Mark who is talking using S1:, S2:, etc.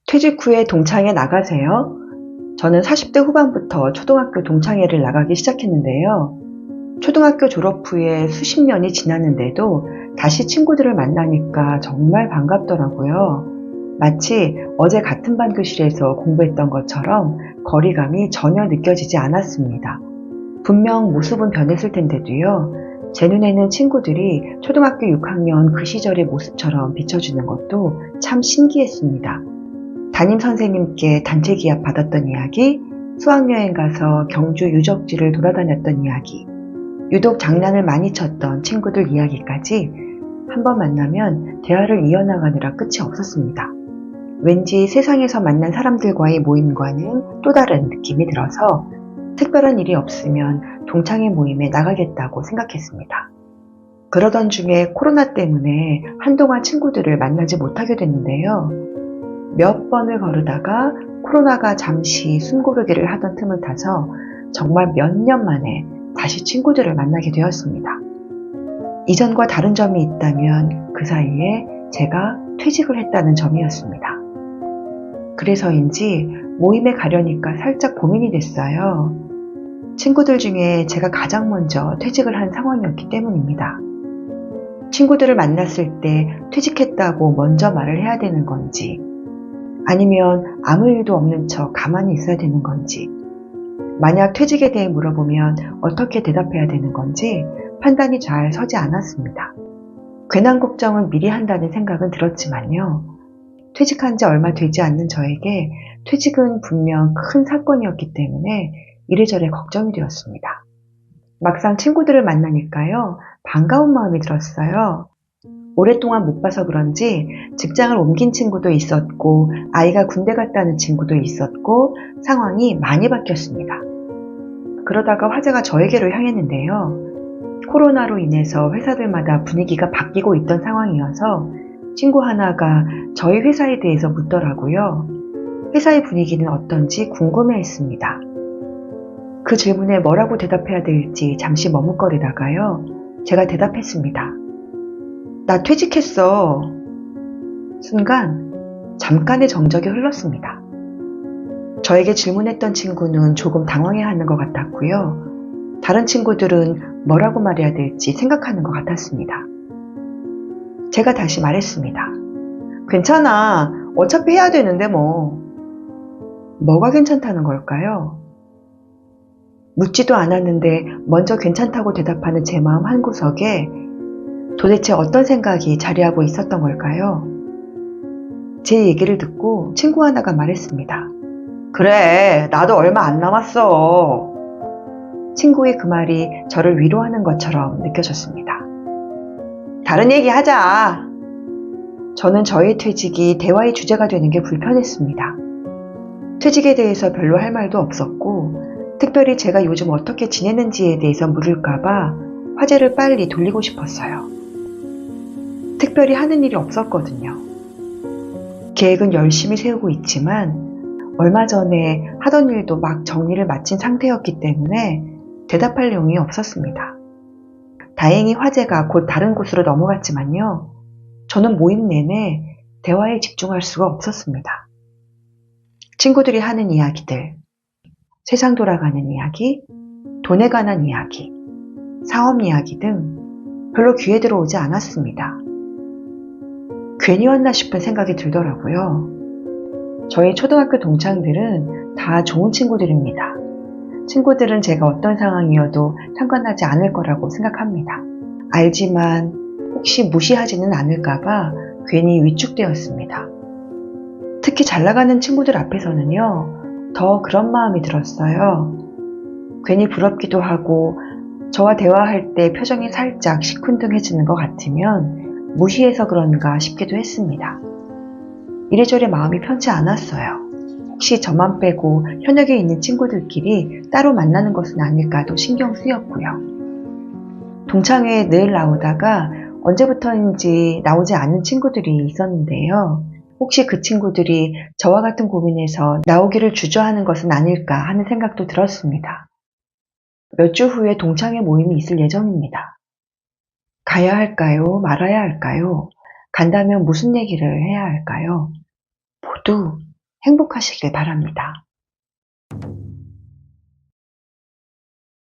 S1: 퇴직 후에 동창회 나가세요? 저는 40대 후반부터 초등학교 동창회를 나가기 시작했는데요. 초등학교 졸업 후에 수십 년이 지났는데도 다시 친구들을 만나니까 정말 반갑더라고요. 마치 어제 같은 반 교실에서 공부했던 것처럼 거리감이 전혀 느껴지지 않았습니다. 분명 모습은 변했을 텐데도요. 제 눈에는 친구들이 초등학교 6학년 그 시절의 모습처럼 비춰주는 것도 참 신기했습니다. 담임 선생님께 단체 기합 받았던 이야기, 수학여행 가서 경주 유적지를 돌아다녔던 이야기, 유독 장난을 많이 쳤던 친구들 이야기까지 한 번 만나면 대화를 이어나가느라 끝이 없었습니다. 왠지 세상에서 만난 사람들과의 모임과는 또 다른 느낌이 들어서 특별한 일이 없으면 동창회 모임에 나가겠다고 생각했습니다. 그러던 중에 코로나 때문에 한동안 친구들을 만나지 못하게 됐는데요. 몇 번을 거르다가 코로나가 잠시 숨고르기를 하던 틈을 타서 정말 몇 년 만에 다시 친구들을 만나게 되었습니다. 이전과 다른 점이 있다면 그 사이에 제가 퇴직을 했다는 점이었습니다. 그래서인지 모임에 가려니까 살짝 고민이 됐어요. 친구들 중에 제가 가장 먼저 퇴직을 한 상황이었기 때문입니다. 친구들을 만났을 때 퇴직했다고 먼저 말을 해야 되는 건지, 아니면 아무 일도 없는 척 가만히 있어야 되는 건지, 만약 퇴직에 대해 물어보면 어떻게 대답해야 되는 건지 판단이 잘 서지 않았습니다. 괜한 걱정은 미리 한다는 생각은 들었지만요. 퇴직한 지 얼마 되지 않는 저에게 퇴직은 분명 큰 사건이었기 때문에 이래저래 걱정이 되었습니다. 막상 친구들을 만나니까요. 반가운 마음이 들었어요. 오랫동안 못 봐서 그런지 직장을 옮긴 친구도 있었고 아이가 군대 갔다는 친구도 있었고 상황이 많이 바뀌었습니다. 그러다가 화제가 저에게로 향했는데요. 코로나로 인해서 회사들마다 분위기가 바뀌고 있던 상황이어서 친구 하나가 저희 회사에 대해서 묻더라고요. 회사의 분위기는 어떤지 궁금해했습니다. 그 질문에 뭐라고 대답해야 될지 잠시 머뭇거리다가요. 제가 대답했습니다. 나 퇴직했어. 순간 잠깐의 정적이 흘렀습니다. 저에게 질문했던 친구는 조금 당황해하는 것 같았고요. 다른 친구들은 뭐라고 말해야 될지 생각하는 것 같았습니다. 제가 다시 말했습니다. 괜찮아. 어차피 해야 되는데 뭐. 뭐가 괜찮다는 걸까요? 묻지도 않았는데 먼저 괜찮다고 대답하는 제 마음 한구석에 도대체 어떤 생각이 자리하고 있었던 걸까요? 제 얘기를 듣고 친구 하나가 말했습니다. 그래, 나도 얼마 안 남았어. 친구의 그 말이 저를 위로하는 것처럼 느껴졌습니다. 다른 얘기 하자. 저는 저의 퇴직이 대화의 주제가 되는 게 불편했습니다. 퇴직에 대해서 별로 할 말도 없었고 특별히 제가 요즘 어떻게 지내는지에 대해서 물을까봐 화제를 빨리 돌리고 싶었어요. 특별히 하는 일이 없었거든요. 계획은 열심히 세우고 있지만 얼마 전에 하던 일도 막 정리를 마친 상태였기 때문에 대답할 내용이 없었습니다. 다행히 화제가 곧 다른 곳으로 넘어갔지만요. 저는 모임 내내 대화에 집중할 수가 없었습니다. 친구들이 하는 이야기들, 세상 돌아가는 이야기, 돈에 관한 이야기, 사업 이야기 등 별로 귀에 들어오지 않았습니다. 괜히 왔나 싶은 생각이 들더라고요. 저희 초등학교 동창들은 다 좋은 친구들입니다. 친구들은 제가 어떤 상황이어도 상관하지 않을 거라고 생각합니다. 알지만 혹시 무시하지는 않을까봐 괜히 위축되었습니다. 특히 잘 나가는 친구들 앞에서는요, 더 그런 마음이 들었어요. 괜히 부럽기도 하고 저와 대화할 때 표정이 살짝 시큰둥해지는 것 같으면 무시해서 그런가 싶기도 했습니다. 이래저래 마음이 편치 않았어요. 혹시 저만 빼고 현역에 있는 친구들끼리 따로 만나는 것은 아닐까도 신경 쓰였고요. 동창회에 늘 나오다가 언제부터인지 나오지 않는 친구들이 있었는데요. 혹시 그 친구들이 저와 같은 고민에서 나오기를 주저하는 것은 아닐까 하는 생각도 들었습니다. 몇 주 후에 동창회 모임이 있을 예정입니다. 가야 할까요? 말아야 할까요? 간다면 무슨 얘기를 해야 할까요? 모두 행복하시길 바랍니다.